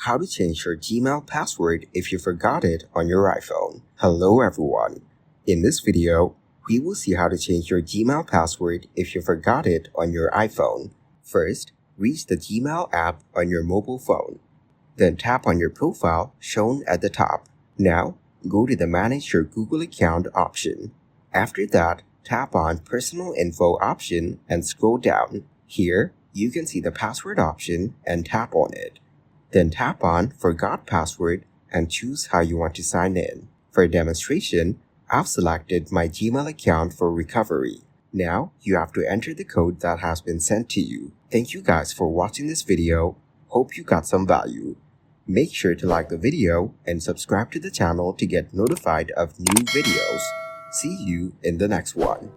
how to change your Gmail password if you forgot it on your iPhone. Hello everyone. In this video, we will see how to change your Gmail password if you forgot it on your iPhone. First, reach the Gmail app on your mobile phone. Then tap on your profile shown at the top. Now, go to the Manage Your Google Account option. After that, tap on Personal Info option and scroll down. Here, you can see the password option and tap on it. Then tap on Forgot Password and choose how you want to sign in. For demonstration, I've selected my Gmail account for recovery. Now, you have to enter the code that has been sent to you. Thank you guys for watching this video. Hope you got some value. Make sure to like the video and subscribe to the channel to get notified of new videos. See you in the next one.